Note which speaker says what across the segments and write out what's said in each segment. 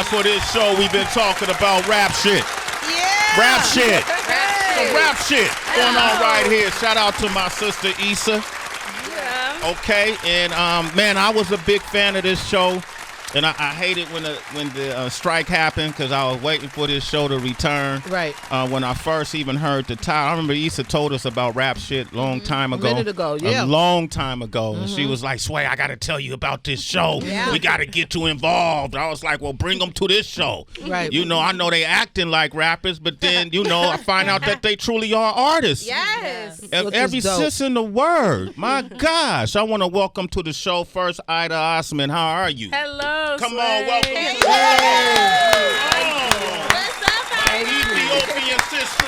Speaker 1: guys, for this show. We've been talking about rap shit.
Speaker 2: Yeah.
Speaker 1: Rap shit. Some rap shit going on right here. Shout out to my sister Issa.
Speaker 2: Yeah.
Speaker 1: Okay, and man, I was a big fan of this show. And I hate it when the strike happened because I was waiting for this show to return.
Speaker 2: Right.
Speaker 1: When I first even heard the title, I remember Issa told us about rap shit long time ago.
Speaker 2: A minute ago, yeah.
Speaker 1: A long time ago. And she was like, Sway, I got to tell you about this show.
Speaker 2: Yeah.
Speaker 1: We got to get you involved. I was like, well, bring them to this show.
Speaker 2: Right.
Speaker 1: You know, I know they acting like rappers, but then, you know, I find out that they truly are artists.
Speaker 3: Yes.
Speaker 1: Every sense in the word. My gosh. I want to welcome to the show first Aida Osman. How are you?
Speaker 3: Hello.
Speaker 1: Come
Speaker 3: Sway.
Speaker 1: on, welcome to the
Speaker 3: What's up,
Speaker 1: Ethiopian sister.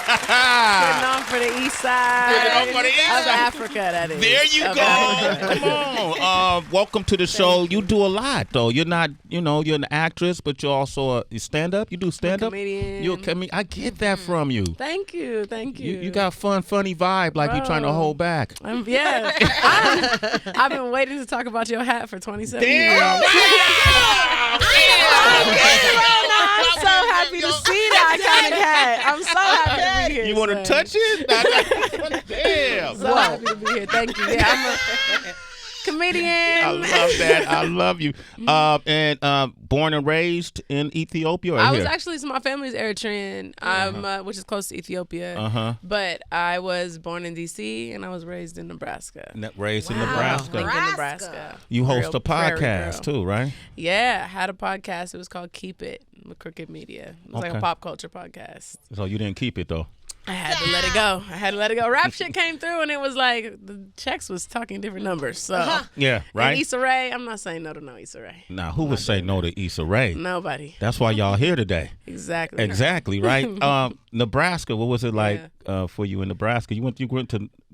Speaker 3: Putting on for the east side.
Speaker 1: Putting on for the east
Speaker 3: of
Speaker 1: side.
Speaker 3: Africa, that is.
Speaker 1: There you
Speaker 3: Of
Speaker 1: go.
Speaker 3: Africa.
Speaker 1: Come on. Welcome to the show. You do a lot, though. You're not, you know, you're an actress, but you're also you stand up. You do stand up.
Speaker 3: Comedian.
Speaker 1: You're a comedian. I get that from you.
Speaker 3: Thank you.
Speaker 1: You got a funny vibe, like you're trying to hold back.
Speaker 3: Yeah. I've been waiting to talk about your hat for 27 years.
Speaker 1: Damn.
Speaker 3: I'm so happy to see that iconic hat. I'm so happy to be here.
Speaker 1: You want to touch it? Damn.
Speaker 3: So happy to be here. Thank you. Yeah, I'm a comedian.
Speaker 1: I love that. I love you. And born and raised in Ethiopia or
Speaker 3: I
Speaker 1: here?
Speaker 3: was actually, so my family's Eritrean, which is close to Ethiopia. But I was born in D.C. and I was raised in Nebraska.
Speaker 1: Raised in Nebraska.
Speaker 3: Lincoln, Nebraska.
Speaker 1: You host
Speaker 3: Real
Speaker 1: a podcast
Speaker 3: prairie girl.
Speaker 1: too, right?
Speaker 3: Yeah, I had a podcast. It was called Keep It with Crooked Media. It was like a pop culture podcast.
Speaker 1: So you didn't keep it though.
Speaker 3: I had to let it go. Rap shit came through and it was like the checks was talking different numbers. So
Speaker 1: Yeah, right.
Speaker 3: And Issa Rae, I'm not saying no to no Issa Rae.
Speaker 1: Now, who would say no to Issa Rae?
Speaker 3: Nobody.
Speaker 1: That's why y'all here today.
Speaker 3: Exactly.
Speaker 1: Exactly, right? Nebraska, what was it like for you in Nebraska? You went to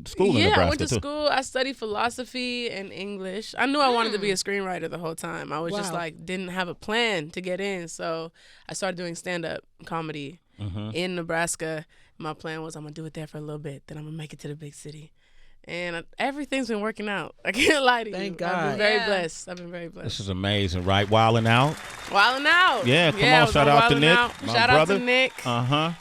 Speaker 1: school in Nebraska,
Speaker 3: Yeah, I went to
Speaker 1: too.
Speaker 3: school. I studied philosophy and English. I knew I wanted to be a screenwriter the whole time. I was just like, didn't have a plan to get in. So I started doing stand-up comedy in Nebraska. My plan was I'm going to do it there for a little bit. Then I'm going to make it to the big city. And everything's been working out. I can't lie to you.
Speaker 2: Thank God.
Speaker 3: I've been very blessed. I've been very blessed.
Speaker 1: This is amazing, right? Wildin' Out.
Speaker 3: Wildin' Out.
Speaker 1: Yeah, come
Speaker 3: I
Speaker 1: on.
Speaker 3: was
Speaker 1: Shout out to
Speaker 3: Wildin'
Speaker 1: Nick,
Speaker 3: Out.
Speaker 1: my
Speaker 3: Shout
Speaker 1: brother.
Speaker 3: out to Nick.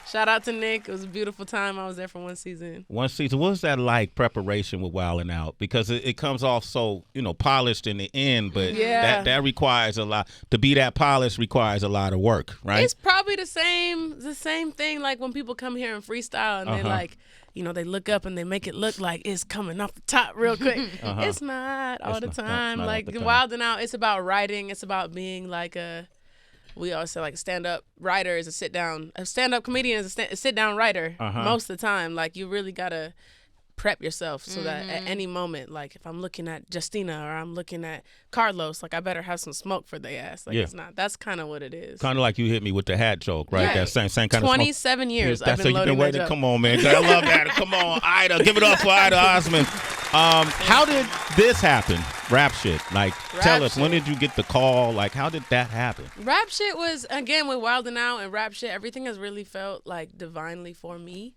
Speaker 1: Shout
Speaker 3: out to Nick. It was a beautiful time. I was there for one season.
Speaker 1: One season. What was that like, preparation with Wildin' Out? Because it comes off so, polished in the end, but that requires a lot. To be that polished requires a lot of work, right?
Speaker 3: It's probably the same thing like when people come here and freestyle and they like, they look up and they make it look like it's coming off the top real quick. It's not all the time. Like Wildin' Out, it's about writing. It's about being like we always say like a stand-up writer is a stand-up comedian is a sit-down writer most of the time. Like you really gotta prep yourself so that at any moment, like if I'm looking at Justina or I'm looking at Carlos, like I better have some smoke for their ass. Like it's not. That's kind of what it is.
Speaker 1: Kind of like you hit me with the hat joke, right? That same kind of
Speaker 3: 27 years.
Speaker 1: That's
Speaker 3: I've been loading that joke.
Speaker 1: Come on, man. I love that. Come on, Ida. Give it up for Aida Osman. How did this happen? Rap shit. Like, tell us, when did you get the call? Like, how did that happen?
Speaker 3: Rap shit was, again, with Wildin' Out and rap shit, everything has really felt like divinely for me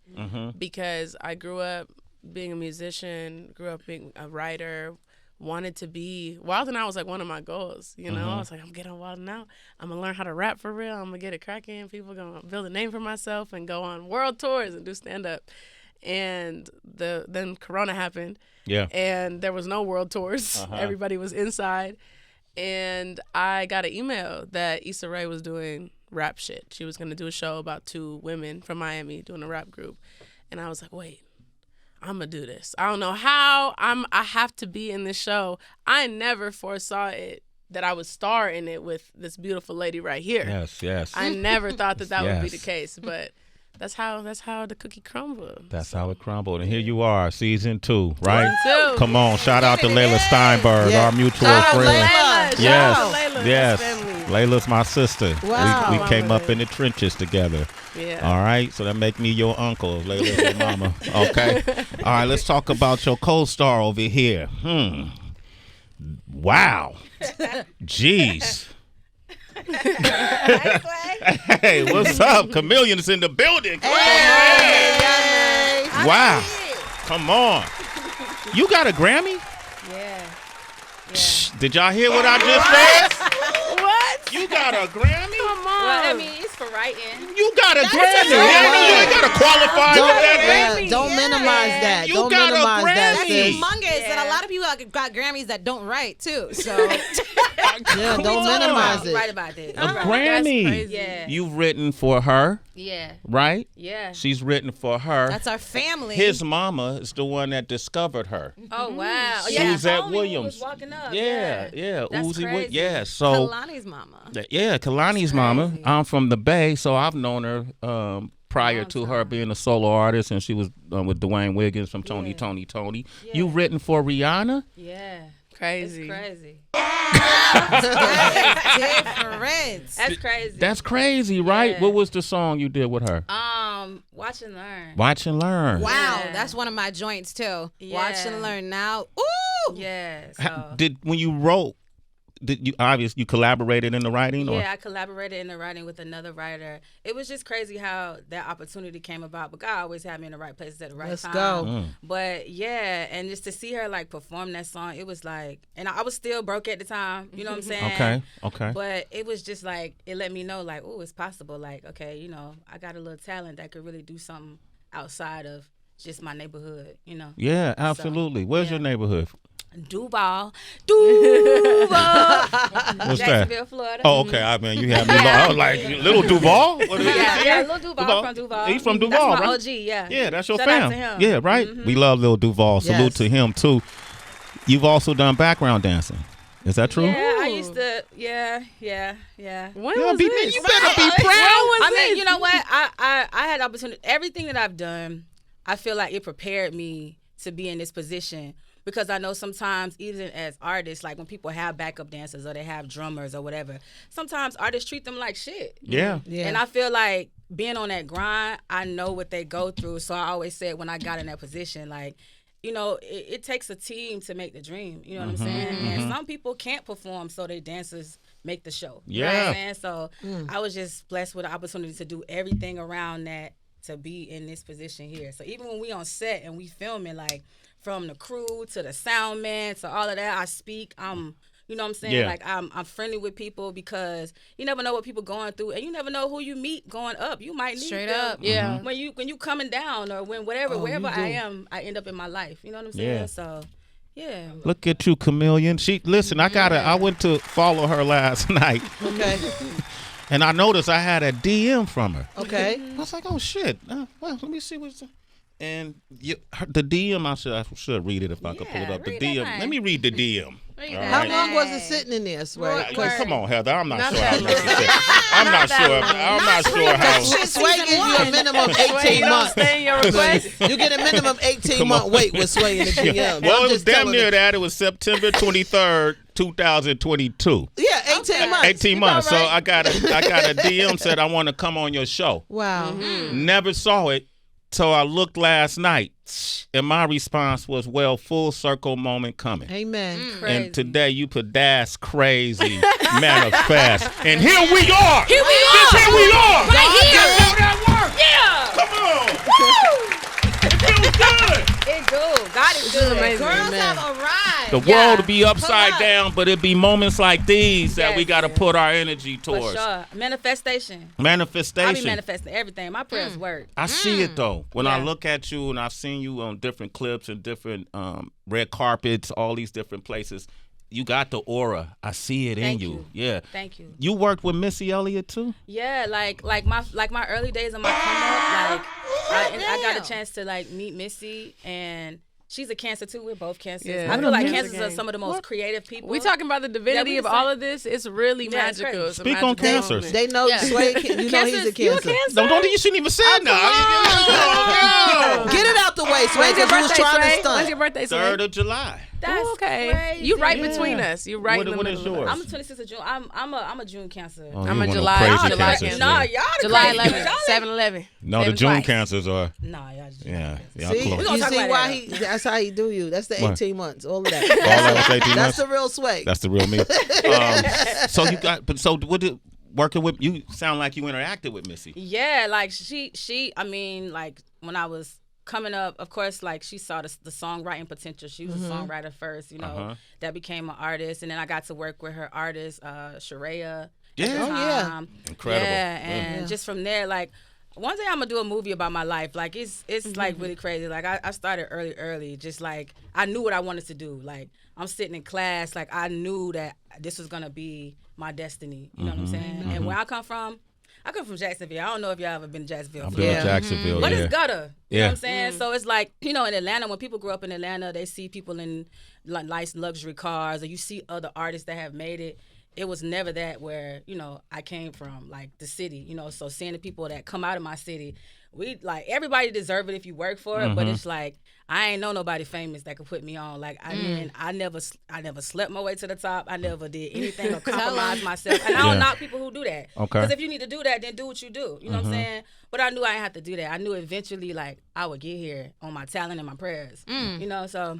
Speaker 3: because I grew up being a musician, grew up being a writer, wanted to be. Wildin' Out was like one of my goals, I was like, I'm getting Wildin' Out. I'm going to learn how to rap for real. I'm going to get it cracking. People going to build a name for myself and go on world tours and do stand-up. And then Corona happened. Yeah. And there was no world tours. Everybody was inside. And I got an email that Issa Rae was doing rap shit. She was going to do a show about two women from Miami doing a rap group. And I was like, wait, I'm going to do this. I don't know how. I have to be in this show. I never foresaw it that I would star in it with this beautiful lady right here.
Speaker 1: Yes.
Speaker 3: I never thought that would be the case, but that's how the cookie crumbled.
Speaker 1: That's how it crumbled. And here you are, season 2, right?
Speaker 3: Season 2.
Speaker 1: Come on, shout out to Layla Steinberg, our mutual friend. Yes. Layla's my sister.
Speaker 2: Wow.
Speaker 1: We came up in the trenches together.
Speaker 3: Yeah.
Speaker 1: All right, so that make me your uncle, Layla's your mama. Okay. All right, let's talk about your co-star over here. Wow. Jeez. Hey, what's up? KaMillion's in the building. Come on, man. Wow. Come on. You got a Grammy?
Speaker 3: Yeah.
Speaker 1: Did y'all hear what I just said?
Speaker 3: What?
Speaker 1: You got got a Grammy?
Speaker 3: Come on.
Speaker 2: Well, I mean, it's for writing.
Speaker 1: You got a Grammy. You ain't got to qualify for that.
Speaker 4: Don't minimize that.
Speaker 1: You
Speaker 4: Don't
Speaker 1: got a
Speaker 4: minimize that,
Speaker 1: Grammy.
Speaker 4: sis.
Speaker 5: Humongous, and a lot of people got Grammys that don't write too. So
Speaker 4: Yeah, don't minimize it.
Speaker 2: Right about that.
Speaker 1: A Grammy.
Speaker 3: crazy.
Speaker 2: Yeah.
Speaker 1: You've written for her,
Speaker 2: Yeah.
Speaker 1: right?
Speaker 2: Yeah.
Speaker 1: She's written for her.
Speaker 5: that's our family.
Speaker 1: His mama is the one that discovered her.
Speaker 2: Oh wow.
Speaker 1: Suzette
Speaker 2: Homie who
Speaker 1: Williams.
Speaker 2: was walking up.
Speaker 1: Yeah.
Speaker 2: That's
Speaker 1: Uzi.
Speaker 2: crazy.
Speaker 1: Yeah. So.
Speaker 5: Kalani's mama.
Speaker 1: Yeah, Kalani's mama. I'm from the Bay, so I've known her prior
Speaker 2: Long
Speaker 1: to her
Speaker 2: time.
Speaker 1: being a solo artist, and she was with Dwayne Wiggins from Tony. You written for Rihanna?
Speaker 2: Yeah.
Speaker 3: Crazy.
Speaker 2: It's crazy.
Speaker 5: Different.
Speaker 2: That's crazy.
Speaker 1: That's crazy, right?
Speaker 2: Yeah.
Speaker 1: What was the song you did with her?
Speaker 2: Watch and learn.
Speaker 1: Watch and Learn.
Speaker 5: Wow,
Speaker 2: Yeah.
Speaker 5: that's one of my joints too.
Speaker 2: Yeah.
Speaker 5: Watch and learn now. Ooh.
Speaker 2: Yeah.
Speaker 1: Ha-
Speaker 2: So.
Speaker 1: When you wrote, did you obviously you collaborated in the writing? Or?
Speaker 2: Yeah, I collaborated in the writing with another writer. It was just crazy how that opportunity came about. But God always had me in the right places at the right
Speaker 4: Let's
Speaker 2: time.
Speaker 4: go.
Speaker 2: But yeah, and just to see her like perform that song, it was like, and I was still broke at the time. You know what I'm saying?
Speaker 1: Okay.
Speaker 2: But it was just like, it let me know like, oh, it's possible. Like, okay, you know, I got a little talent that could really do something outside of just my neighborhood. You know?
Speaker 1: Yeah, absolutely. Where's your neighborhood?
Speaker 2: Duval.
Speaker 1: What's that?
Speaker 2: Jacksonville, Florida.
Speaker 1: Oh, okay. I mean, you had me. I was like, Little Duval. What is it?
Speaker 2: Yeah, Lil Duval from Duval.
Speaker 1: He's from Duval,
Speaker 2: That's my
Speaker 1: right?
Speaker 2: OG, yeah.
Speaker 1: Yeah, that's your
Speaker 2: Shout out
Speaker 1: fam.
Speaker 2: to him.
Speaker 1: Yeah, right. We love Lil Duval. Salute
Speaker 4: Yes.
Speaker 1: to him too. You've also done background dancing. Is that true?
Speaker 2: Yeah, I used to. Yeah.
Speaker 3: When
Speaker 1: Yeah,
Speaker 3: was
Speaker 1: be-
Speaker 3: this?
Speaker 1: you better be proud.
Speaker 2: I mean, you know what? I had opportunity. Everything that I've done, I feel like it prepared me to be in this position. Because I know sometimes, even as artists, like when people have backup dancers or they have drummers or whatever, sometimes artists treat them like shit.
Speaker 1: Yeah.
Speaker 4: Yeah.
Speaker 2: And I feel like being on that grind, I know what they go through. So I always said when I got in that position, like, you know, it takes a team to make the dream. You know what I'm saying? And some people can't perform, so they dancers make the show. You know what
Speaker 1: Yeah.
Speaker 2: I'm saying? So I was just blessed with the opportunity to do everything around that to be in this position here. So even when we on set and we filming, like, from the crew to the sound man to all of that, I speak. You know what I'm saying?
Speaker 1: Yeah.
Speaker 2: Like I'm friendly with people because you never know what people going through, and you never know who you meet going up. You might need
Speaker 5: Straight
Speaker 2: them
Speaker 5: up.
Speaker 3: Yeah.
Speaker 2: when you coming down or when wherever
Speaker 4: you
Speaker 2: I
Speaker 4: do.
Speaker 2: am, I end up in my life. You know what I'm saying?
Speaker 1: Yeah.
Speaker 2: So, yeah.
Speaker 1: Look at you, KaMillion. I went to follow her last night,
Speaker 4: Okay.
Speaker 1: and I noticed I had a DM from her.
Speaker 4: Okay.
Speaker 1: I was like, oh shit. Well, let me see what's. And the DM, I should read it if I could pull it up. The
Speaker 2: read that
Speaker 1: DM.
Speaker 2: thing.
Speaker 1: Let me read the DM.
Speaker 2: Read
Speaker 1: All
Speaker 2: that.
Speaker 4: How
Speaker 1: right?
Speaker 4: long was it sitting in there, Sway?
Speaker 2: Right.
Speaker 1: Well, come on, Heather. I'm not
Speaker 3: Not
Speaker 1: sure
Speaker 3: that
Speaker 1: how necessary. I'm not sure. I'm not sure how.
Speaker 4: Sway gives you a minimum 18 months.
Speaker 3: Stay in your request.
Speaker 4: You get a minimum 18
Speaker 1: Come
Speaker 4: month
Speaker 1: on.
Speaker 4: wait with Sway in the DM.
Speaker 1: Well,
Speaker 4: I'm
Speaker 1: it was
Speaker 4: just
Speaker 1: damn
Speaker 4: telling
Speaker 1: near
Speaker 4: you.
Speaker 1: that. It was September 23rd, 2022.
Speaker 4: Yeah, 18 months.
Speaker 1: 18 months. So I got a DM said I want to come on your show.
Speaker 4: Wow.
Speaker 1: Never saw it, so I looked last night, and my response was, "Well, full circle moment coming."
Speaker 4: Amen.
Speaker 2: Crazy.
Speaker 1: And today you put that's crazy manifest, and here we are.
Speaker 2: Here we are.
Speaker 1: Here we are.
Speaker 2: Right here.
Speaker 1: That's how that works.
Speaker 2: Yeah.
Speaker 1: Come on. It feels good.
Speaker 2: It's good. God is good.
Speaker 3: amazing.
Speaker 5: Girls
Speaker 3: Amen.
Speaker 5: have arrived.
Speaker 1: The
Speaker 2: Yeah.
Speaker 1: world would be upside
Speaker 5: Pull up.
Speaker 1: down, but it'd be moments like these that we
Speaker 2: Yes.
Speaker 1: got to put our energy
Speaker 2: For
Speaker 1: towards.
Speaker 2: sure. Manifestation. I be
Speaker 1: Manifestation.
Speaker 2: manifesting everything. My prayers work.
Speaker 1: I see it though. When I
Speaker 2: Yeah.
Speaker 1: look at you and I've seen you on different clips and different red carpets, all these different places, you got the aura. I see it in
Speaker 2: Thank
Speaker 1: you.
Speaker 2: you.
Speaker 1: Yeah.
Speaker 2: Thank you.
Speaker 1: You worked with Missy Elliott too?
Speaker 2: Yeah, like my early days of my come up, I got a chance to like meet Missy, and she's a Cancer too. We're both Cancers.
Speaker 3: Yeah.
Speaker 2: I feel like
Speaker 3: Cancer
Speaker 2: Cancers are
Speaker 3: gang.
Speaker 2: some of the most creative people.
Speaker 3: We talking about the divinity
Speaker 2: we
Speaker 3: of
Speaker 2: the
Speaker 3: all
Speaker 2: same.
Speaker 3: of this. It's really
Speaker 2: Yeah, it's
Speaker 3: magical.
Speaker 2: crazy.
Speaker 3: It's a
Speaker 1: Speak on
Speaker 3: magical
Speaker 1: Cancer.
Speaker 3: moment.
Speaker 4: They know
Speaker 2: Yeah.
Speaker 4: Sway. You know he's a
Speaker 2: You a
Speaker 4: Cancer.
Speaker 2: Cancer?
Speaker 1: Don't you shouldn't even say it now.
Speaker 4: Get it out the way, Sway,
Speaker 3: When's your
Speaker 4: because you was
Speaker 3: birthday,
Speaker 4: trying to
Speaker 3: Sway?
Speaker 4: stunt.
Speaker 3: When's your birthday, Sway?
Speaker 1: 3rd of July.
Speaker 2: That's
Speaker 3: Ooh, okay.
Speaker 2: crazy.
Speaker 3: You right
Speaker 1: Yeah.
Speaker 3: between us. You right
Speaker 1: What-
Speaker 3: in the
Speaker 1: what
Speaker 3: middle
Speaker 1: is
Speaker 3: of
Speaker 1: yours?
Speaker 3: us.
Speaker 2: I'm a 26th of June. I'm a June Cancer.
Speaker 1: Oh,
Speaker 3: I'm
Speaker 1: you
Speaker 3: a
Speaker 1: one of them
Speaker 3: July-
Speaker 1: crazy
Speaker 3: July
Speaker 1: cancers,
Speaker 3: Cancer.
Speaker 2: Nah,
Speaker 1: yeah.
Speaker 2: y'all the
Speaker 3: July
Speaker 2: crazy
Speaker 3: 11th,
Speaker 2: ones.
Speaker 3: 7/11.
Speaker 1: No, the
Speaker 3: 7
Speaker 1: June
Speaker 3: twice.
Speaker 1: cancers are.
Speaker 2: Nah, y'all just
Speaker 1: Yeah, y'all
Speaker 4: See,
Speaker 1: close.
Speaker 2: gonna
Speaker 4: you
Speaker 2: talk
Speaker 4: see
Speaker 2: about
Speaker 4: why
Speaker 2: that.
Speaker 4: he? That's how he do you. That's the
Speaker 1: What?
Speaker 4: 18 months. All of that.
Speaker 1: All that was 18
Speaker 4: That's
Speaker 1: months?
Speaker 4: the real Sway.
Speaker 1: That's the real me. So you got, but so what did working with you sound like you interacted with Missy?
Speaker 2: Yeah, like she. I mean, like when I was coming up, of course, like she saw the songwriting potential. She was a songwriter first, you know, that became an artist, and then I got to work with her artist, Issa Rae, at the
Speaker 1: Yeah.
Speaker 2: time.
Speaker 1: Incredible.
Speaker 2: Yeah, and just from there, like, one day I'm gonna do a movie about my life. Like, it's like really crazy. Like, I started early. Just like, I knew what I wanted to do. Like, I'm sitting in class. Like, I knew that this was gonna be my destiny. You know what I'm saying? And where I come from Jacksonville. I don't know if y'all ever been to Jacksonville.
Speaker 1: I've been to Jacksonville,
Speaker 2: But it's gutter. You know what I'm saying?
Speaker 1: Yeah.
Speaker 2: So it's like, in Atlanta, when people grow up in Atlanta, they see people in like nice luxury cars, or you see other artists that have made it. It was never that where, I came from, like the city, so seeing the people that come out of my city, we like, everybody deserve it if you work for it, but it's like, I ain't know nobody famous that could put me on. Like, I never slept my way to the top. I never did anything or compromise myself. And I don't knock people who do that.
Speaker 1: Okay.
Speaker 2: Because if you need to do that, then do what you do. You know what I'm saying? But I knew I didn't have to do that. I knew eventually, like, I would get here on my talent and my prayers. So...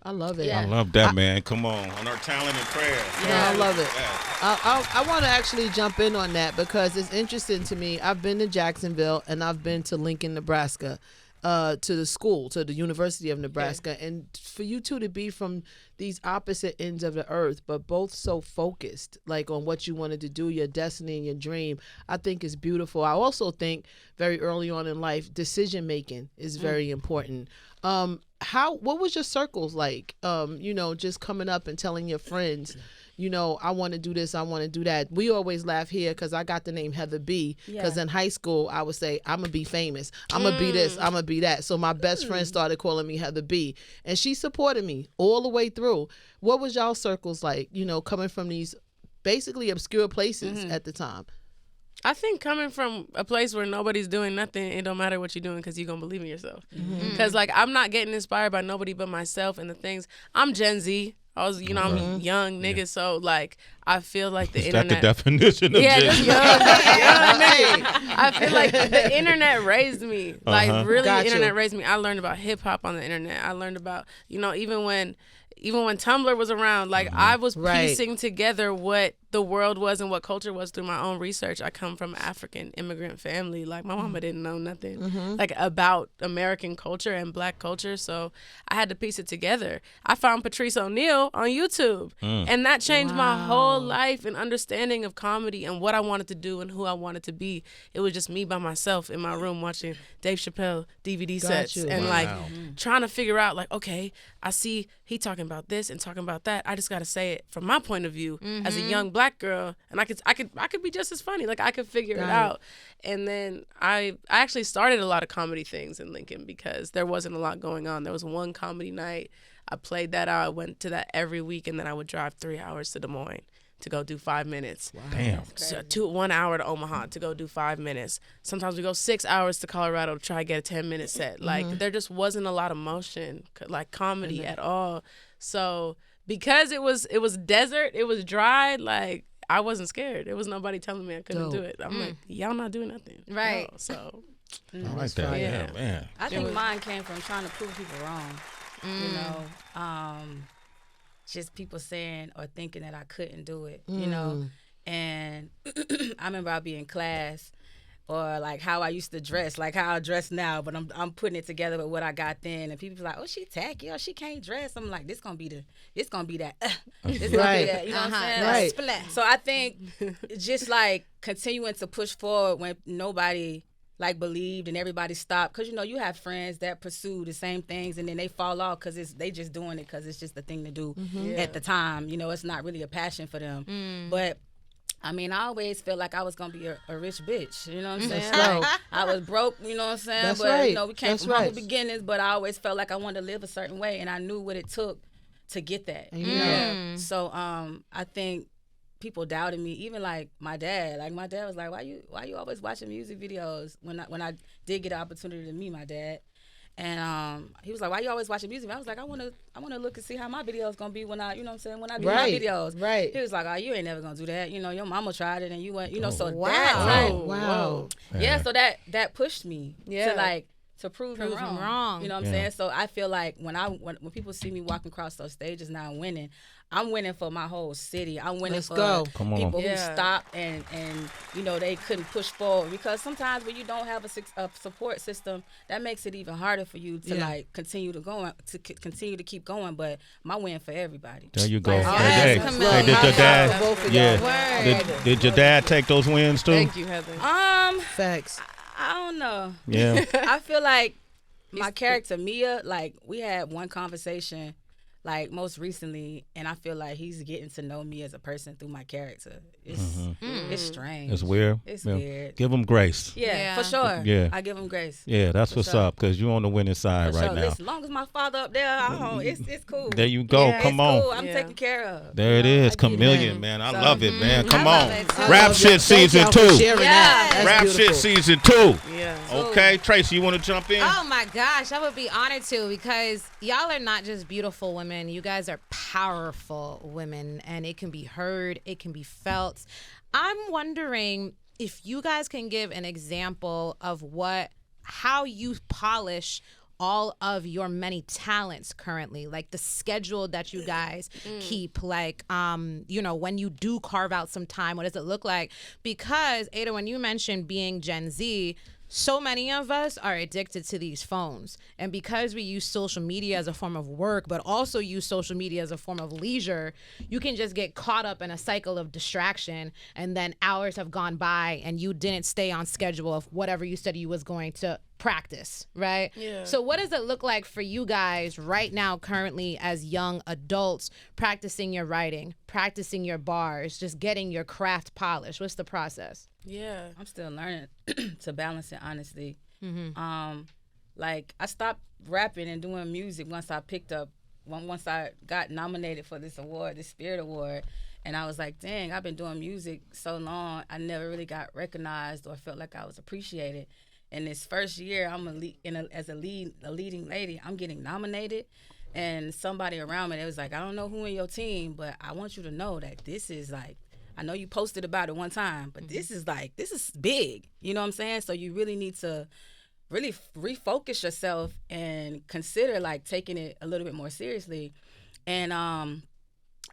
Speaker 4: I love it.
Speaker 2: Yeah.
Speaker 1: I love that, man. Come on our talent and prayer.
Speaker 4: Yeah, I love it.
Speaker 1: Yeah.
Speaker 4: I want to actually jump in on that because it's interesting to me. I've been to Jacksonville and I've been to Lincoln, Nebraska, to the University of Nebraska. Yeah. And for you two to be from these opposite ends of the earth, but both so focused, like on what you wanted to do, your destiny and your dream, I think is beautiful. I also think very early on in life, decision making is very important. What was your circles like? Just coming up and telling your friends, I want to do this, I want to do that. We always laugh here because I got the name Heather B. Because in high school, I would say, I'm going to be famous. I'm going to be this, I'm going to be that. So my best friend started calling me Heather B. And she supported me all the way through. What was y'all circles like, coming from these basically obscure places at the time?
Speaker 3: I think coming from a place where nobody's doing nothing, it don't matter what you're doing because you're going to believe in yourself. Because, like, I'm not getting inspired by nobody but myself and the things. I'm Gen Z. I'm a young nigga, so, like, I feel like the internet.
Speaker 1: Is that the definition of Gen
Speaker 3: just
Speaker 1: Z?
Speaker 3: young nigga. I feel like the internet raised me. Like, really, the internet raised me. I learned about hip-hop on the internet. I learned about, even when Tumblr was around, like, I was piecing together what the world was and what culture was through my own research. I come from an African immigrant family. Like, my mama didn't know nothing like about American culture and Black culture, so I had to piece it together. I found Patrice O'Neal on YouTube, and that changed my whole life and understanding of comedy and what I wanted to do and who I wanted to be. It was just me by myself in my room watching Dave Chappelle DVD sets and like trying to figure out, like, okay, I see he talking about this and talking about that. I just got to say it from my point of view as a young Black girl, and I could be just as funny. Like, I could figure it out. And then I actually started a lot of comedy things in Lincoln because there wasn't a lot going on. There was one comedy night. I played that out. I went to that every week, and then I would drive 3 hours to Des Moines to go do 5 minutes.
Speaker 1: Wow. Damn.
Speaker 3: So 1 hour to Omaha to go do 5 minutes. Sometimes we go 6 hours to Colorado to try to get a 10-minute set. Like, there just wasn't a lot of motion, like comedy at all. So because it was desert, it was dry, like, I wasn't scared. There was nobody telling me I couldn't do it. I'm like, y'all not doing nothing.
Speaker 5: Right.
Speaker 3: So
Speaker 1: I like that. Yeah, man.
Speaker 2: I think mine came from trying to prove people wrong. Just people saying or thinking that I couldn't do it, And I remember I'd be in class, or like how I used to dress, like how I dress now, but I'm putting it together with what I got then, and people be like, "Oh, she tacky, or she can't dress." I'm like, this gonna be that, this gonna be that, you know what I'm saying?
Speaker 4: Right.
Speaker 2: Like, so I think just like continuing to push forward when nobody like believed and everybody stopped, because you have friends that pursue the same things and then they fall off because they just doing it because it's just the thing to do at the time. It's not really a passion for them, but. I mean, I always felt like I was going to be a rich bitch, you know what I'm saying?
Speaker 4: Right.
Speaker 2: Like, I was broke, you know what I'm saying?
Speaker 4: That's
Speaker 2: but,
Speaker 4: right.
Speaker 2: We came from humble beginnings, but I always felt like I wanted to live a certain way, and I knew what it took to get that, So I think people doubted me, even like my dad. Like, my dad was like, why you always watching music videos? When I did get an opportunity to meet my dad. And he was like, why you always watching music? I was like, I want to look and see how my video's going to be when I, when I do my videos.
Speaker 4: Right.
Speaker 2: He was like, oh, you ain't never going to do that. Your mama tried it and you went, so
Speaker 4: wow.
Speaker 2: that, like,
Speaker 4: wow.
Speaker 2: yeah, so that pushed me to, like, to prove
Speaker 5: Prove
Speaker 2: him
Speaker 5: him
Speaker 2: wrong.
Speaker 5: wrong.
Speaker 2: You know what I'm saying? So I feel like when people see me walking across those stages now winning, I'm winning for my whole city. I'm winning
Speaker 4: Let's
Speaker 2: for
Speaker 4: go.
Speaker 1: Come on.
Speaker 2: people who stop and you know they couldn't push forward, because sometimes when you don't have a support system, that makes it even harder for you to like continue to keep going. But my win for everybody.
Speaker 1: There you go.
Speaker 2: Like,
Speaker 1: Hey, did your dad? Yeah. Did your dad take those wins too?
Speaker 3: Thank you, Heather.
Speaker 4: Facts.
Speaker 2: I don't know.
Speaker 1: Yeah.
Speaker 2: I feel like my character Mia, like we had one conversation like most recently, and I feel like he's getting to know me as a person through my character. It's strange.
Speaker 1: It's weird.
Speaker 2: It's weird.
Speaker 1: Give him grace.
Speaker 2: Yeah, for sure.
Speaker 1: Yeah.
Speaker 2: I give him grace.
Speaker 1: Yeah, that's what's up, because you're on the winning side
Speaker 2: For
Speaker 1: right
Speaker 2: sure.
Speaker 1: now.
Speaker 2: Listen, as long as my father up there, it's cool.
Speaker 1: There you go.
Speaker 2: Yeah,
Speaker 1: Come
Speaker 2: it's
Speaker 1: on.
Speaker 2: cool. I'm taken care of.
Speaker 1: There it is.
Speaker 2: I get it.
Speaker 1: KaMillion, man. I love it, man. Come
Speaker 5: love
Speaker 1: on.
Speaker 5: it, too.
Speaker 1: Rap shit season 2. Rap shit season 2.
Speaker 3: Yeah.
Speaker 1: Okay, Tracy, you want to jump in?
Speaker 5: Oh my gosh, I would be honored to, because y'all are not just beautiful women. You guys are powerful women, and it can be heard, it can be felt. I'm wondering if you guys can give an example of how you polish all of your many talents currently, like the schedule that you guys keep, like you know, when you do carve out some time, what does it look like? Because Aida, when you mentioned being Gen Z, so many of us are addicted to these phones. And because we use social media as a form of work, but also use social media as a form of leisure, you can just get caught up in a cycle of distraction, and then hours have gone by and you didn't stay on schedule of whatever you said you was going to practice, right?
Speaker 3: Yeah.
Speaker 5: So what does it look like for you guys right now, currently as young adults, practicing your writing, practicing your bars, just getting your craft polished? What's the process?
Speaker 3: Yeah.
Speaker 2: I'm still learning to balance it, honestly. Like I stopped rapping and doing music once I got nominated for this award, this Spirit Award. And I was like, dang, I've been doing music so long, I never really got recognized or felt like I was appreciated. And this first year, I'm as a leading lady, I'm getting nominated. And somebody around me, they was like, I don't know who in your team, but I want you to know that this is like, I know you posted about it one time, but this is big. You know what I'm saying? So you really need to really refocus yourself and consider like taking it a little bit more seriously. And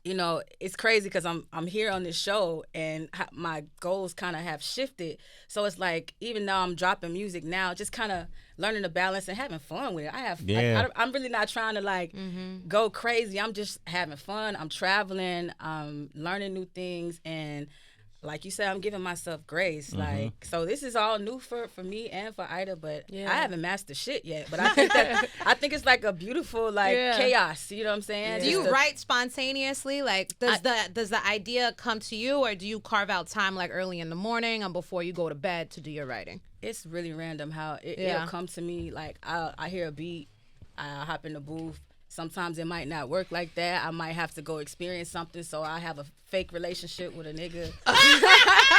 Speaker 2: you know, it's crazy because I'm here on this show and my goals kind of have shifted. So it's like, even though I'm dropping music now, just kind of learning to balance and having fun with it. I'm really not trying to like go crazy. I'm just having fun. I'm traveling, learning new things, and like you said, I'm giving myself grace. Like, so this is all new for me and for Aida, but I haven't mastered shit yet. But I think it's like a beautiful chaos. You know what I'm saying?
Speaker 5: Do you write spontaneously? Like, does the idea come to you, or do you carve out time like early in the morning or before you go to bed to do your writing?
Speaker 2: It's really random how it'll come to me. Like I hear a beat, I hop in the booth. Sometimes it might not work like that. I might have to go experience something, so I have a fake relationship with a nigga.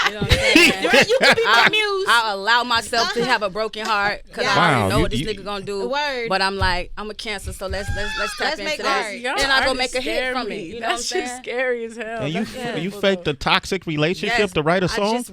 Speaker 2: You know what I'm saying?
Speaker 5: You can be my muse.
Speaker 2: I'll allow myself to have a broken heart because I already know what this nigga gonna do.
Speaker 5: Word.
Speaker 2: But I'm like, I'm a Cancer, so let's tap into
Speaker 5: make
Speaker 2: that.
Speaker 5: art.
Speaker 2: Then I go make a hit from it. You know what I'm saying?
Speaker 3: That's scary as hell.
Speaker 1: And you faked a toxic relationship to write a song?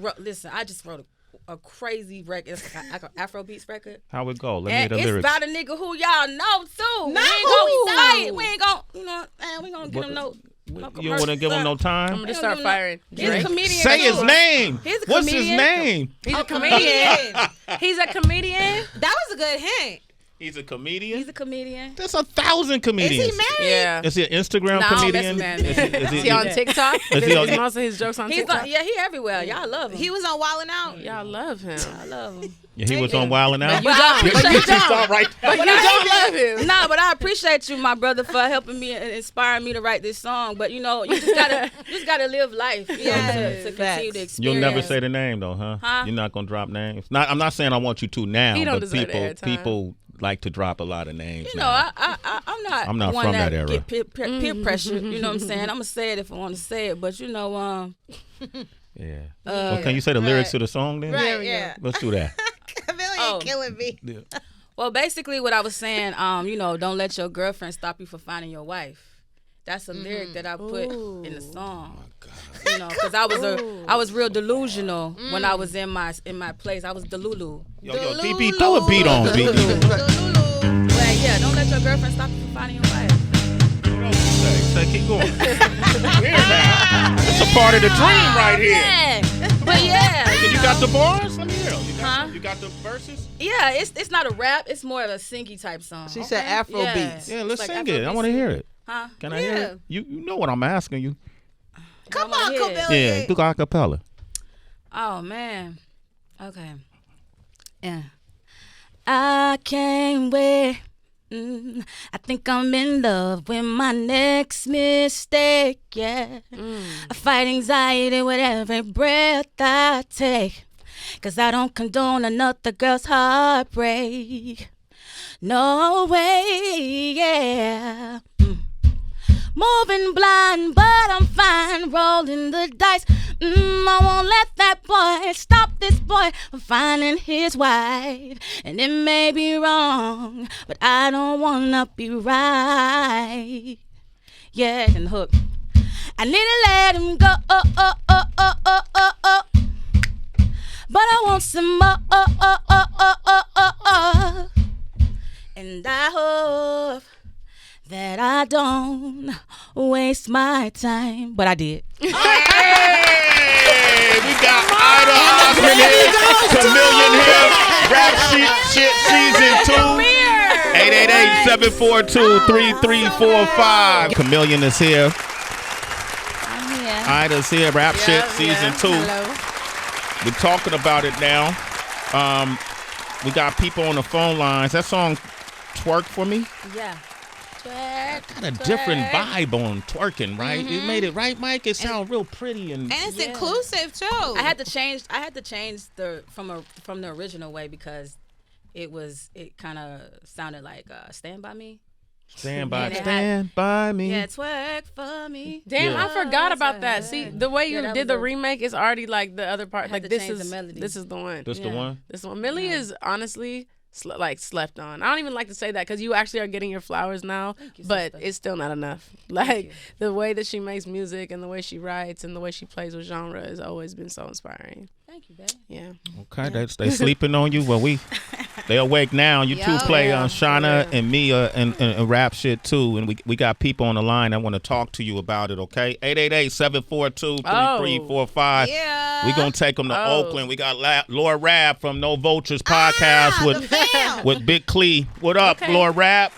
Speaker 2: I just wrote a crazy record. It's like an Afrobeats record.
Speaker 1: How it go? Let me hear the
Speaker 2: it's
Speaker 1: lyrics.
Speaker 2: about a nigga who y'all know too.
Speaker 5: Not
Speaker 2: We ain't gonna, you know, we gonna get him no.
Speaker 1: You don't want to give him no time?
Speaker 3: I'm gonna start firing.
Speaker 2: He's a comedian.
Speaker 1: Say his name.
Speaker 2: He's a
Speaker 1: What's his
Speaker 2: comedian.
Speaker 1: name?
Speaker 3: He's a comedian. He's a comedian.
Speaker 5: That was a good hint.
Speaker 1: He's a comedian?
Speaker 2: He's a comedian.
Speaker 1: There's 1,000 comedians.
Speaker 5: Is he married?
Speaker 3: Yeah.
Speaker 1: Is he an Instagram
Speaker 2: No,
Speaker 1: comedian?
Speaker 2: Is
Speaker 3: Is he on TikTok?
Speaker 1: Is he on-
Speaker 3: Is most of his jokes on
Speaker 2: He's
Speaker 3: TikTok?
Speaker 2: he everywhere. Y'all love him.
Speaker 5: He was on Wildin' Out.
Speaker 3: Y'all love him.
Speaker 2: I love him.
Speaker 1: Yeah, he was on Wild 'N Out.
Speaker 3: You don't. But you don't.
Speaker 1: Right.
Speaker 3: But you don't love him.
Speaker 2: Nah, but I appreciate you, my brother, for helping me and inspiring me to write this song. But you know, you just gotta live life. You know, to continue to experience.
Speaker 1: You'll never say the name though, huh? You're not gonna drop names. I'm not saying I want you to now,
Speaker 3: He don't
Speaker 1: but
Speaker 3: deserve the airtime.
Speaker 1: people like to drop a lot of names.
Speaker 2: You know,
Speaker 1: now.
Speaker 2: I'm not
Speaker 1: from
Speaker 2: one
Speaker 1: that era.
Speaker 2: Get peer pressure. You know what I'm saying? I'm gonna say it if I want to say it, but you know,
Speaker 1: Yeah. Well, can you say the lyrics to the song then?
Speaker 5: Right, yeah.
Speaker 1: Let's do that.
Speaker 5: KaMillion killing me.
Speaker 2: well, basically what I was saying, you know, don't let your girlfriend stop you from finding your wife. That's a lyric that I put in the song.
Speaker 1: Oh, God.
Speaker 2: You know, because I was real delusional when I was in my place. I was Delulu.
Speaker 1: Yo, DB, throw a beat on, DB.
Speaker 2: But yeah, don't let your girlfriend stop you from finding your wife.
Speaker 1: Say, keep going. It's a part of the dream right here.
Speaker 2: Yeah. But yeah.
Speaker 1: You got the bars? Let me hear them.
Speaker 2: Huh?
Speaker 1: You got the verses?
Speaker 2: Yeah, it's not a rap. It's more of a singy type song.
Speaker 4: She said Afro beats.
Speaker 1: Yeah, let's
Speaker 2: Like
Speaker 1: sing
Speaker 2: Afro
Speaker 1: it. I
Speaker 2: beats.
Speaker 1: want to hear it.
Speaker 2: Huh?
Speaker 1: Can I hear it? You know what I'm asking you.
Speaker 5: Come on, KaMillion.
Speaker 1: Yeah, do a cappella.
Speaker 2: Oh man. Okay. Yeah. I can't wait. I think I'm in love with my next mistake. Yeah. I fight anxiety with every breath I take. 'Cause I don't condone another girl's heartbreak. No way, yeah. Moving blind, but I'm fine. Rolling the dice. I won't let that boy stop this boy from finding his wife. And it may be wrong, but I don't wanna be right. Yeah, and hook. I need to let him go. But I want some more. And I hope that I don't waste my time. But I did.
Speaker 1: Hey, we got Aida Osman here, KaMillion here, Rap Shit Season 2. 888-742-3345. KaMillion is here.
Speaker 2: I'm here.
Speaker 1: Aida's here, Rap Shit Season 2.
Speaker 3: Hello.
Speaker 1: We're talking about it now. We got people on the phone lines. That song, Twerk For Me?
Speaker 2: Yeah.
Speaker 1: Got a different vibe on twerking, right? You made it right, Mike. It sounds real pretty and
Speaker 5: it's inclusive too.
Speaker 2: I had to change the from the original way because it kind of sounded like Stand By Me.
Speaker 1: Stand by me.
Speaker 2: Yeah, twerk for me.
Speaker 3: Damn,
Speaker 1: Yeah.
Speaker 3: I forgot about that. See, the way you
Speaker 2: that
Speaker 3: did
Speaker 2: was
Speaker 3: the
Speaker 2: a-
Speaker 3: remake is already like the other part.
Speaker 2: had
Speaker 3: Like
Speaker 2: to
Speaker 3: this
Speaker 2: change
Speaker 3: is
Speaker 2: the melody.
Speaker 3: this is the one.
Speaker 1: This the
Speaker 2: Yeah.
Speaker 1: one?
Speaker 3: This one. Millie is honestly slept on. I don't even like to say that because you actually are getting your flowers now,
Speaker 2: you,
Speaker 3: but
Speaker 2: sister.
Speaker 3: it's still not enough. Like
Speaker 2: you.
Speaker 3: the way that she makes music and the way she writes and the way she plays with genre has always been so inspiring.
Speaker 2: Thank you, babe.
Speaker 3: Yeah.
Speaker 1: Okay, they sleeping on you. Well, they awake now. You two play Shauna and Mia and rap shit too. And we got people on the line that want to talk to you about it, okay? 888-742-3345.
Speaker 5: Yeah.
Speaker 1: We going to take them to Oakland. We got Lord Rap from No Vultures podcast with Big Clee. What up, Lord Rap?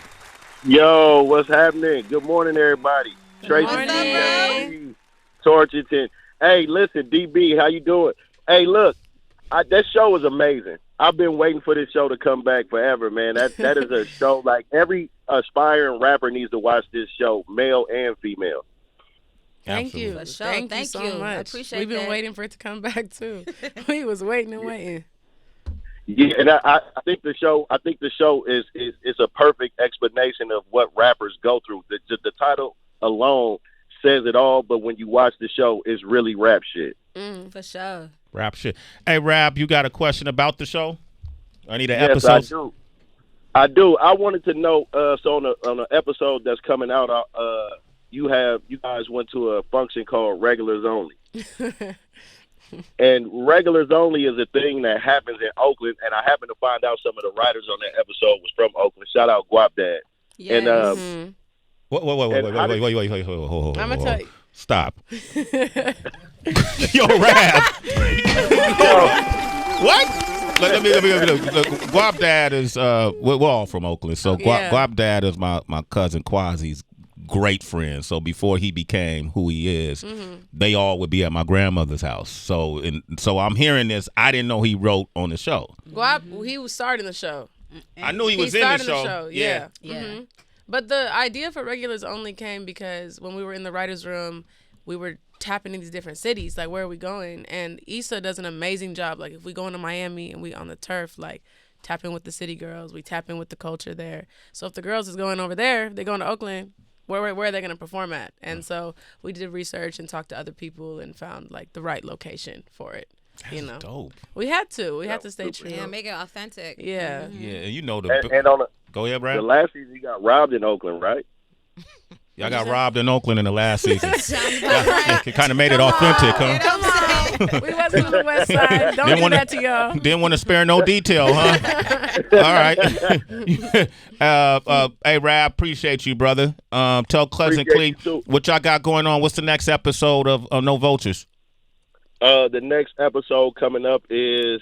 Speaker 6: Yo, what's happening? Good morning, everybody. Tracy,
Speaker 3: morning.
Speaker 6: Torchington. Hey, listen, DB, how you doing? Hey, look, that show is amazing. I've been waiting for this show to come back forever, man. That is a show like every aspiring rapper needs to watch this show, male and female.
Speaker 3: Thank you.
Speaker 2: For sure.
Speaker 3: Thank you
Speaker 2: Thank
Speaker 3: so
Speaker 2: you.
Speaker 3: much.
Speaker 2: I appreciate
Speaker 3: We've been
Speaker 2: that.
Speaker 3: waiting for it to come back too. We was waiting and waiting.
Speaker 6: Yeah, and I think the show is a perfect explanation of what rappers go through. The title alone says it all, but when you watch the show, it's really rap shit.
Speaker 2: For sure.
Speaker 1: Rap shit. Hey, Rap, you got a question about the show? I need an
Speaker 6: Yes,
Speaker 1: episode.
Speaker 6: I do. I wanted to know. So on an episode that's coming out, you guys went to a function called Regulars Only, and Regulars Only is a thing that happens in Oakland. And I happened to find out some of the writers on that episode was from Oakland. Shout out Guap Dad.
Speaker 2: Yes.
Speaker 6: And
Speaker 1: Wait.
Speaker 3: I'm gonna tell you.
Speaker 1: Stop. Yo, Rap. What? Let me. Look, Guap Dad is we're all from Oakland, so Guap Dad is my cousin Quasi's great friend. So before he became who he is, they all would be at my grandmother's house. So I'm hearing this. I didn't know he wrote on the show.
Speaker 3: Guap, he was starting the show.
Speaker 1: I knew he was in the show.
Speaker 3: Yeah.
Speaker 2: Yeah.
Speaker 3: But the idea for Regulars Only came because when we were in the writer's room, we were tapping in these different cities. Like, where are we going? And Issa does an amazing job. Like, if we go into Miami and we on the turf, like, tap in with the city girls. We tap in with the culture there. So if the girls is going over there, they're going to Oakland, where are they going to perform at? And so we did research and talked to other people and found, like, the right location for it.
Speaker 1: That's dope.
Speaker 3: We had to stay true.
Speaker 5: Yeah, make it authentic.
Speaker 3: Yeah.
Speaker 1: Yeah, you know
Speaker 6: and on
Speaker 1: go ahead, Brad.
Speaker 6: the last season, you got robbed in Oakland, right?
Speaker 1: Y'all got robbed in Oakland in the last season. It kind of made it authentic, huh?
Speaker 3: Come on. We wasn't on the West Side. Don't do that to y'all.
Speaker 1: Didn't want to spare no detail, huh? All right. Hey, Rab, appreciate you, brother. Tell Cousin Clee what y'all got going on. What's the next episode of No Vultures?
Speaker 6: The next episode coming up is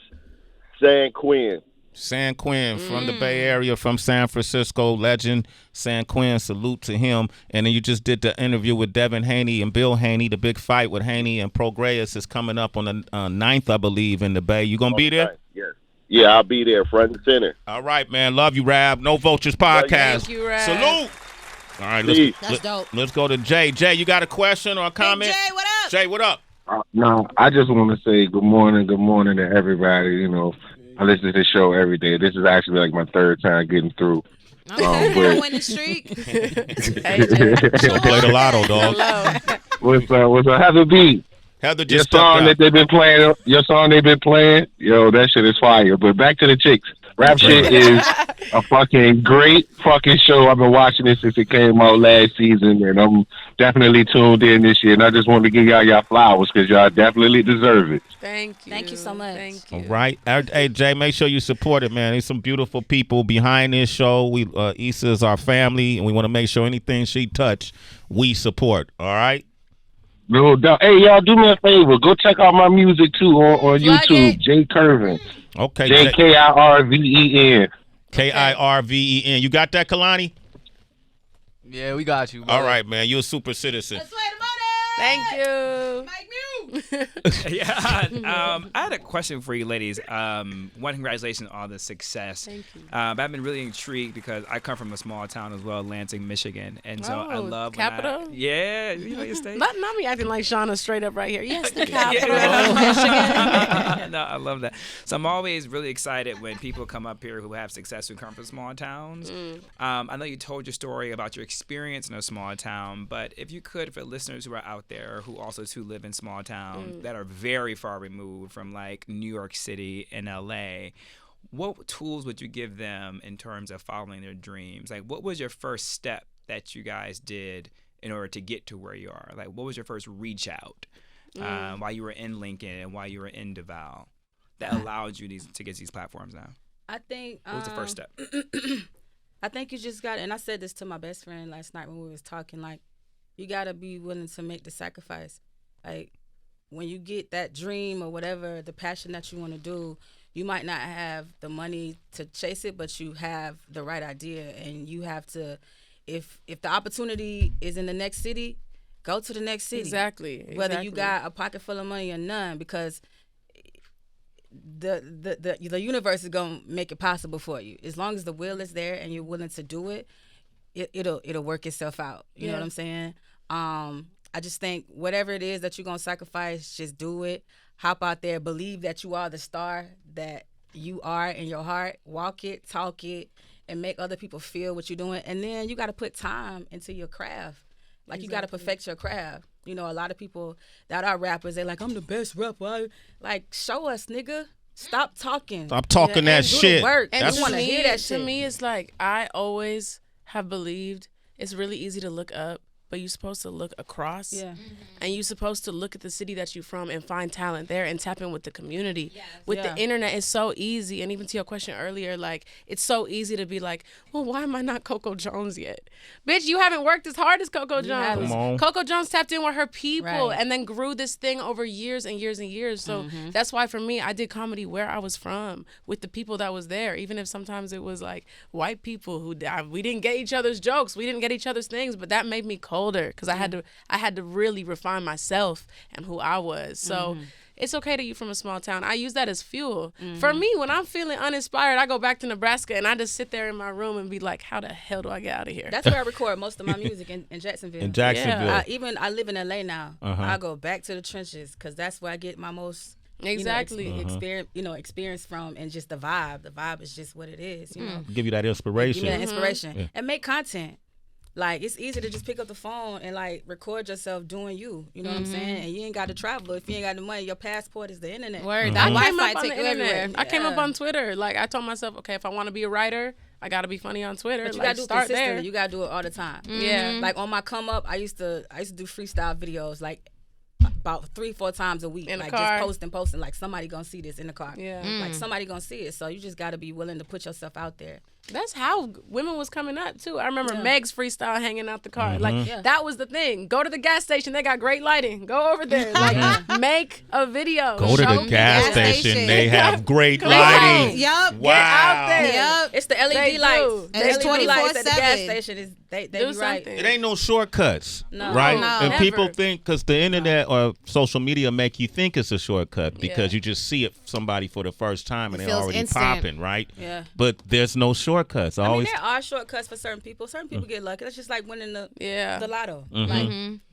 Speaker 6: San Quinn.
Speaker 1: San Quinn from the Bay Area, from San Francisco, legend San Quinn. Salute to him. And then you just did the interview with Devin Haney and Bill Haney. The big fight with Haney and Prograis is coming up on the 9th, I believe, in the Bay. You gonna be there?
Speaker 6: Yes. Yeah, I'll be there, front and center.
Speaker 1: All right, man. Love you, Rab. No Vultures podcast.
Speaker 3: Thank you, Rab.
Speaker 1: Salute. All right,
Speaker 2: That's dope.
Speaker 1: Let's go to Jay. Jay, you got a question or a comment?
Speaker 2: Hey, Jay, what up?
Speaker 1: Jay, what up?
Speaker 7: No, I just want to say good morning to everybody. You know, I listen to this show every day. This is actually like my third time getting through.
Speaker 2: Okay, winning streak.
Speaker 3: Hey, Jay.
Speaker 1: Don't play the lotto, dog.
Speaker 7: What's up? Heather B.
Speaker 1: Heather
Speaker 7: Your
Speaker 1: just
Speaker 7: song that they've been playing. Yo, that shit is fire. But back to the chicks. Rap shit is a fucking great fucking show. I've been watching it since it came out last season, and I'm definitely tuned in this year. And I just wanted to give y'all flowers because y'all definitely deserve it.
Speaker 3: Thank you.
Speaker 2: Thank you so much.
Speaker 3: Thank you.
Speaker 1: All right. Hey, Jay, make sure you support it, man. There's some beautiful people behind this show. Issa is our family, and we want to make sure anything she touch, we support. All right?
Speaker 7: No doubt. Hey, y'all, do me a favor. Go check out my music, too, on YouTube. Jay Curvin.
Speaker 1: Okay.
Speaker 7: JKIRVEN.
Speaker 1: KIRVEN. You got that, Kalani?
Speaker 8: Yeah, we got you, bro.
Speaker 1: All right, man. You're a super citizen.
Speaker 2: Let's wait a minute.
Speaker 3: Thank you.
Speaker 2: Mike Mute.
Speaker 9: I had a question for you, ladies. One, congratulations on all the success.
Speaker 3: Thank you.
Speaker 9: I've been really intrigued because I come from a small town as well, Lansing, Michigan, and so I love
Speaker 3: capital.
Speaker 9: Yeah, you know your state.
Speaker 3: Not me acting like Shauna straight up right here. Yes, the
Speaker 9: Yeah.
Speaker 3: capital. Michigan.
Speaker 9: No, I love that. So I'm always really excited when people come up here who have success who come from small towns. I know you told your story about your experience in a small town, but if you could, for listeners who are out there who also too live in small towns that are very far removed from like New York City and LA, what tools would you give them in terms of following their dreams? Like, what was your first step that you guys did in order to get to where you are? Like, what was your first reach out while you were in Lincoln and while you were in Duval that allowed you to get these platforms now?
Speaker 2: I think.
Speaker 9: What was the first step?
Speaker 2: I think you just got, and I said this to my best friend last night when we was talking, like, you got to be willing to make the sacrifice. Like, when you get that dream or whatever, the passion that you want to do, you might not have the money to chase it, but you have the right idea, and you have to, if the opportunity is in the next city, go to the next city.
Speaker 3: Exactly.
Speaker 2: Whether you got a pocket full of money or none, because the universe is gonna make it possible for you. As long as the will is there and you're willing to do it, it'll work itself out. You know what I'm saying? I just think whatever it is that you're gonna sacrifice, just do it. Hop out there, believe that you are the star that you are in your heart. Walk it, talk it, and make other people feel what you're doing. And then you got to put time into your craft. Like, you got to perfect your craft. You know, a lot of people that are rappers, they're like, I'm the best rapper. Like, show us, nigga. Stop talking.
Speaker 1: Stop talking that shit.
Speaker 2: Work.
Speaker 3: And
Speaker 2: I want to hear that shit.
Speaker 3: To me, it's like, I always have believed it's really easy to look up, but you're supposed to look across. Yeah. And you're supposed to look at the city that you're from and find talent there and tap in with the community. Yes. With the internet, it's so easy. And even to your question earlier, like, it's so easy to be like, well, why am I not Coco Jones yet? Bitch, you haven't worked as hard as Coco Jones.
Speaker 1: Come on.
Speaker 3: Coco Jones tapped in with her people and then grew this thing over years and years and years. So that's why for me, I did comedy where I was from with the people that was there. Even if sometimes it was like white people who we didn't get each other's jokes, we didn't get each other's things, but that made me colder because I had to really refine myself and who I was. So it's okay that you from a small town. I use that as fuel. For me, when I'm feeling uninspired, I go back to Nebraska and I just sit there in my room and be like, how the hell do I get out of here?
Speaker 2: That's where I record most of my music in Jacksonville.
Speaker 1: In Jacksonville.
Speaker 2: Yeah. I live in LA now. I go back to the trenches because that's where I get my most experience from, and just the vibe. The vibe is just what it is. You know,
Speaker 1: give you that inspiration.
Speaker 2: Give me that inspiration and make content. Like, it's easy to just pick up the phone and, like, record yourself doing you. You know what I'm saying? And you ain't got to travel. If you ain't got the money, your passport is the internet.
Speaker 3: Word. I came up on the internet. I came up on Twitter. Like, I told myself, okay, if I want to be a writer, I gotta be funny on Twitter.
Speaker 2: But you
Speaker 3: like,
Speaker 2: gotta do it
Speaker 3: start
Speaker 2: consistently.
Speaker 3: there.
Speaker 2: You gotta do it all the time.
Speaker 3: Yeah.
Speaker 2: Like on my come up, I used to do freestyle videos like about 3-4 times a week.
Speaker 3: In the
Speaker 2: like
Speaker 3: car.
Speaker 2: just posting. Like somebody gonna see this in the car.
Speaker 3: Yeah.
Speaker 2: Like somebody gonna see it. So you just gotta be willing to put yourself out there.
Speaker 3: That's how women was coming up too. I remember
Speaker 2: Yeah.
Speaker 3: Meg's freestyle hanging out the car.
Speaker 1: Mm-hmm.
Speaker 3: Like that was the thing. Go to the gas station. They got great lighting. Go over there. Like make a video.
Speaker 1: Go to
Speaker 3: Show
Speaker 1: the gas
Speaker 5: station.
Speaker 1: station. They have great
Speaker 3: Come
Speaker 1: lighting.
Speaker 3: on.
Speaker 5: Yup.
Speaker 1: Wow.
Speaker 3: out there.
Speaker 5: Yep.
Speaker 2: It's the LED
Speaker 3: They
Speaker 2: lights.
Speaker 3: do.
Speaker 2: The
Speaker 5: And it's
Speaker 2: LED lights at the gas
Speaker 5: 24/7.
Speaker 2: station is they
Speaker 3: Do
Speaker 2: be right.
Speaker 3: something.
Speaker 1: It ain't no shortcuts,
Speaker 2: No.
Speaker 1: right?
Speaker 5: No.
Speaker 1: And
Speaker 3: Never.
Speaker 1: people think because the internet or social media make you think it's a shortcut because
Speaker 3: Yeah.
Speaker 1: you just see it somebody for the first time and
Speaker 5: It
Speaker 1: they're
Speaker 5: feels
Speaker 1: already
Speaker 5: instant.
Speaker 1: popping, right?
Speaker 2: Yeah.
Speaker 1: But there's no shortcuts.
Speaker 2: I mean,
Speaker 1: Always.
Speaker 2: there are shortcuts for certain people. Certain people get lucky. That's just like winning the lotto. Like,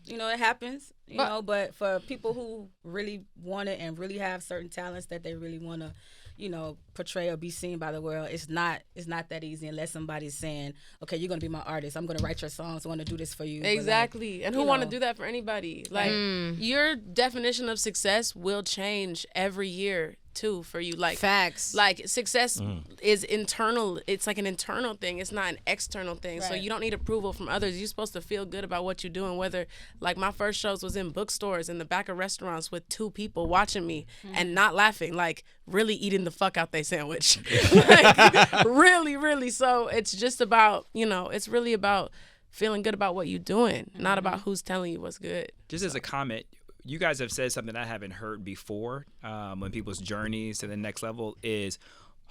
Speaker 2: you know, it happens. You know, but for people who really want it and really have certain talents that they really want to, you know, portray or be seen by the world, it's not that easy unless somebody's saying, okay, you're gonna be my artist. I'm gonna write your songs. I want to do this for you. But, like,
Speaker 3: Exactly. And who
Speaker 2: you
Speaker 3: want to
Speaker 2: know.
Speaker 3: do that for anybody? Like your definition of success will change every year too for you. Like
Speaker 5: Facts.
Speaker 3: Like success is internal. It's like an internal thing. It's not an external thing. So
Speaker 2: Right.
Speaker 3: you don't need approval from others. You're supposed to feel good about what you're doing. Whether like my first shows was in bookstores in the back of restaurants with 2 people watching me and not laughing, like really eating the fuck out their sandwich. Like, really, really. So it's just about, you know, it's really about feeling good about what you're doing, not about who's telling you what's good.
Speaker 9: Just as a comment, you guys have said something I haven't heard before when people's journeys to the next level is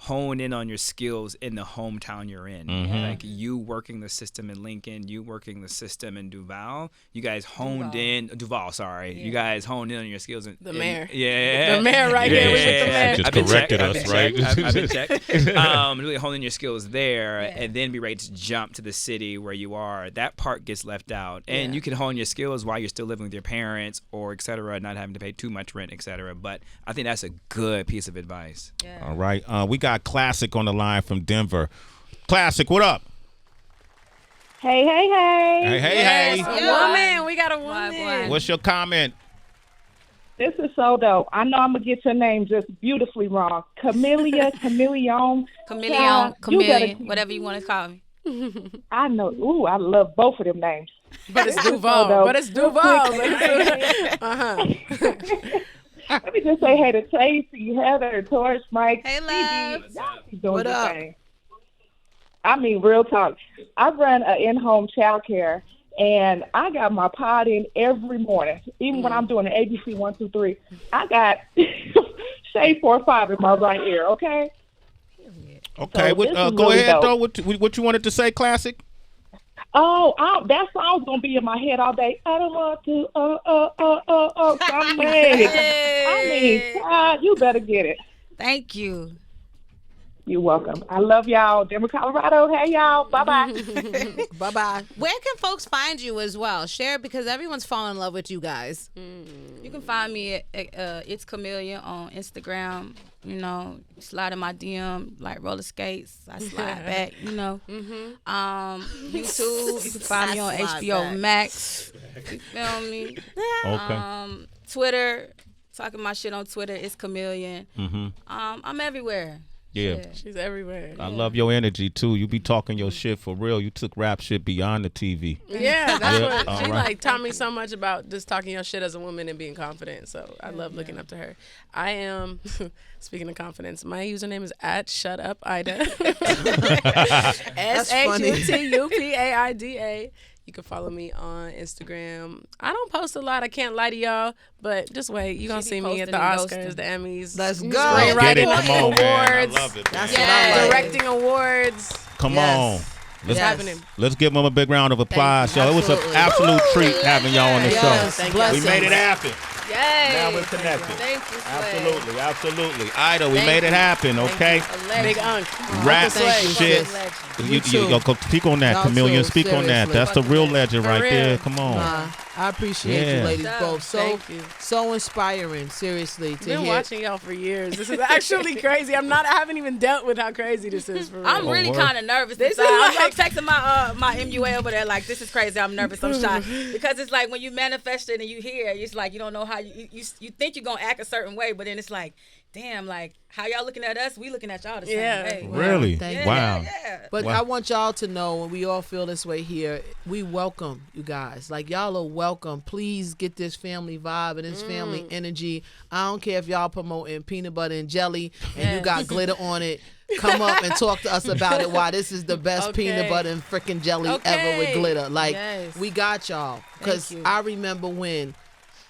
Speaker 9: hone in on your skills in the hometown you're in. Like you working the system in Lincoln, you working the system in Duval. You guys honed in Duval. Sorry, you guys honed in on your skills.
Speaker 3: The mayor.
Speaker 9: Yeah,
Speaker 3: The mayor right here. We with the mayor.
Speaker 1: Just
Speaker 9: I've been
Speaker 1: corrected
Speaker 9: checked,
Speaker 1: us, right?
Speaker 9: I've been checked. Really honing your skills there, and then be ready to jump to the city where you are. That part gets left out, and you can hone your skills while you're still living with your parents or et cetera, not having to pay too much rent, et cetera. But I think that's a good piece of advice.
Speaker 1: All right. We got Classic on the line from Denver. Classic, what up?
Speaker 10: Hey, hey, hey.
Speaker 1: Hey, hey,
Speaker 3: Yes,
Speaker 1: hey.
Speaker 3: a woman. We got a woman.
Speaker 1: What's your comment?
Speaker 10: This is so dope. I know I'm going to get your name just beautifully wrong. KaMillion,
Speaker 2: Chameleon,
Speaker 10: you better
Speaker 2: Chameleon,
Speaker 10: keep-
Speaker 2: whatever you want to call me.
Speaker 10: I know. Ooh, I love both of them names.
Speaker 3: But it's
Speaker 10: This is so
Speaker 3: Duval.
Speaker 10: dope.
Speaker 3: But it's Duval.
Speaker 10: Let me just say hey to Tracy, Heather, Torch, Mike.
Speaker 5: Hey, love.
Speaker 10: Y'all keep doing
Speaker 4: What
Speaker 10: your
Speaker 4: up?
Speaker 10: thing. I mean, real talk. I run an in-home childcare, and I got my pod in every morning. Even when I'm doing an ABC 1, 2, 3, I got shade 4 or 5 in my right ear. Okay.
Speaker 1: Okay,
Speaker 10: So this is
Speaker 1: go
Speaker 10: really
Speaker 1: ahead,
Speaker 10: dope.
Speaker 1: though. What you wanted to say, Classic?
Speaker 10: Oh, that song's gonna be in my head all day. I don't want to. Something. I mean, God, you better get it.
Speaker 2: Thank you.
Speaker 10: You're welcome. I love y'all. Denver, Colorado. Hey, y'all. Bye-bye.
Speaker 4: Bye-bye.
Speaker 5: Where can folks find you as well? Share because everyone's falling in love with you guys.
Speaker 2: You can find me at It's KaMillion on Instagram. You know, slide in my DM like roller skates. I slide back. You know, YouTube. You can find me on
Speaker 5: I slide
Speaker 2: HBO
Speaker 5: back.
Speaker 2: Max. You feel me?
Speaker 1: Okay.
Speaker 2: Twitter. Talking my shit on Twitter. It's KaMillion. I'm everywhere.
Speaker 1: Yeah.
Speaker 3: She's everywhere.
Speaker 1: I love your energy, too. You be talking your shit for real. You took rap shit beyond the TV.
Speaker 3: Yeah, that's
Speaker 1: Yeah,
Speaker 3: what
Speaker 1: all
Speaker 3: she
Speaker 1: right.
Speaker 3: like taught me so much about just talking your shit as a woman and being confident. So I love looking up to her. I am speaking of confidence, my username is @ShutUpAida. SHUTUPAIDA. You can follow me on Instagram. I don't post a lot. I can't lie to y'all, but just wait. You're going to
Speaker 2: She be
Speaker 3: see me at the
Speaker 2: posting
Speaker 3: Oscars,
Speaker 2: and
Speaker 3: the Emmys.
Speaker 4: Let's go.
Speaker 1: Get it.
Speaker 3: Screenwriting
Speaker 1: Come on, man. I
Speaker 3: awards.
Speaker 1: love it.
Speaker 4: That's
Speaker 1: man.
Speaker 4: what I like.
Speaker 3: Directing awards.
Speaker 1: Come
Speaker 4: Yes.
Speaker 1: on.
Speaker 3: It's
Speaker 4: Yes.
Speaker 3: happening.
Speaker 1: Let's give them a big round of applause,
Speaker 4: you.
Speaker 1: y'all. It was an
Speaker 4: Absolutely.
Speaker 1: absolute treat having y'all on the
Speaker 4: Yes.
Speaker 1: show.
Speaker 3: Thank
Speaker 1: We
Speaker 4: Blessings.
Speaker 1: made it happen.
Speaker 2: Yay.
Speaker 1: Now we're connected.
Speaker 2: Thank you, Sway.
Speaker 1: Absolutely, absolutely. Ida, we
Speaker 3: Thank
Speaker 1: made it
Speaker 3: you.
Speaker 1: happen, okay?
Speaker 3: Big Unk.
Speaker 1: Rap
Speaker 4: Thank you,
Speaker 1: shit.
Speaker 4: sis.
Speaker 1: You
Speaker 4: too.
Speaker 1: go speak on that,
Speaker 4: Y'all
Speaker 1: KaMillion.
Speaker 4: too,
Speaker 1: Speak on that.
Speaker 4: seriously.
Speaker 1: That's the real legend
Speaker 3: For
Speaker 1: right
Speaker 3: real.
Speaker 1: there. Come on.
Speaker 4: I appreciate
Speaker 1: Yeah.
Speaker 4: you ladies
Speaker 2: Dope.
Speaker 4: both.
Speaker 3: Thank you.
Speaker 4: So inspiring, seriously, to
Speaker 3: Been
Speaker 4: hear.
Speaker 3: watching y'all for years. This is actually crazy. I haven't even dealt with how crazy this is for real.
Speaker 2: I'm really
Speaker 1: word.
Speaker 2: kind of nervous.
Speaker 3: This
Speaker 2: This
Speaker 3: is
Speaker 2: I'm
Speaker 3: like-
Speaker 2: texting my MUA over there like, this is crazy. I'm nervous. I'm shy because it's like when you manifest it and you hear it, it's like you don't know how you think you're gonna act a certain way, but then it's like damn, like how y'all looking at us, we looking at y'all the same way.
Speaker 1: Really?
Speaker 4: Thank
Speaker 1: wow.
Speaker 2: Yeah.
Speaker 4: But I want y'all to know, and we all feel this way here, we welcome you guys. Like, y'all are welcome. Please get this family vibe and this family energy. I don't care if y'all promoting peanut butter and jelly and you got glitter on it. Come up and talk to us about it, why this is the best peanut butter and freaking jelly ever with glitter. Like, we got y'all. Because I remember when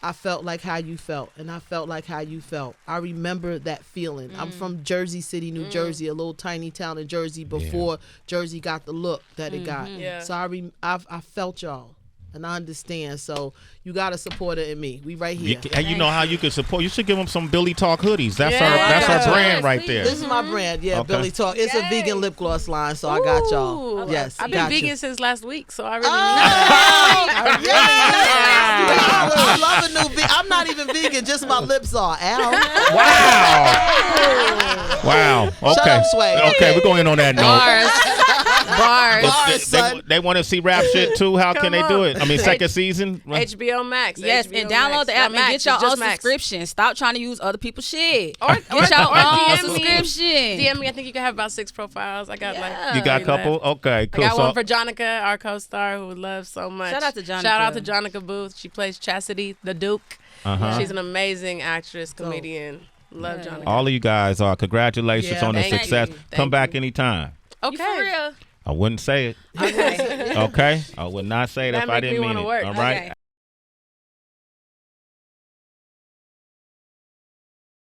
Speaker 4: I felt like how you felt, and I felt like how you felt. I remember that feeling. I'm from Jersey City, New Jersey, a little tiny town in Jersey before Jersey got the look that it got. So I felt y'all, and I understand. So you got a supporter in me. We right here.
Speaker 1: And you know how you can support. You should give them some Billy Talk hoodies. That's our brand right there.
Speaker 4: This is my brand. Yeah, Billy Talk. It's a vegan lip gloss line, so I got y'all. Yes,
Speaker 3: I've been vegan since last week, so I really need
Speaker 4: I love a new vegan. I'm not even vegan, just my lips are. Al.
Speaker 1: Wow. Okay.
Speaker 4: Shut up, Sway.
Speaker 1: Okay, we're going on that note.
Speaker 3: Bars.
Speaker 1: They want to see rap shit too. How can they do it? I mean, second season.
Speaker 3: HBO Max.
Speaker 2: Yes,
Speaker 3: HBO
Speaker 2: and download
Speaker 3: Max.
Speaker 2: the app
Speaker 3: Not
Speaker 2: and
Speaker 3: Max,
Speaker 2: get your
Speaker 3: it's
Speaker 2: own
Speaker 3: just Max.
Speaker 2: subscription. Stop trying to use other people's shit.
Speaker 3: Or
Speaker 2: Get your own
Speaker 3: DM me.
Speaker 2: subscription.
Speaker 3: DM me. I think you can have about 6 profiles. I got like.
Speaker 1: You got a
Speaker 3: 3
Speaker 1: couple?
Speaker 3: left.
Speaker 1: Okay, cool.
Speaker 3: I got one for Jonica, our co-star, who we love so much.
Speaker 2: Shout out to Jonica.
Speaker 3: Shout out to Jonica Booth. She plays Chastity the Duke. She's an amazing actress, comedian. Love Jonica.
Speaker 1: All of you guys are. Congratulations on the
Speaker 3: thank
Speaker 1: success.
Speaker 3: you.
Speaker 1: Come
Speaker 3: Thank
Speaker 1: back
Speaker 3: you.
Speaker 1: anytime.
Speaker 2: You for
Speaker 3: Okay.
Speaker 2: real?
Speaker 1: I wouldn't say it.
Speaker 2: Okay.
Speaker 1: Okay? I would not say it
Speaker 3: That
Speaker 1: if I
Speaker 3: make
Speaker 1: didn't
Speaker 3: me
Speaker 1: mean
Speaker 3: wanna
Speaker 1: it.
Speaker 3: work.
Speaker 1: All right?
Speaker 2: Okay.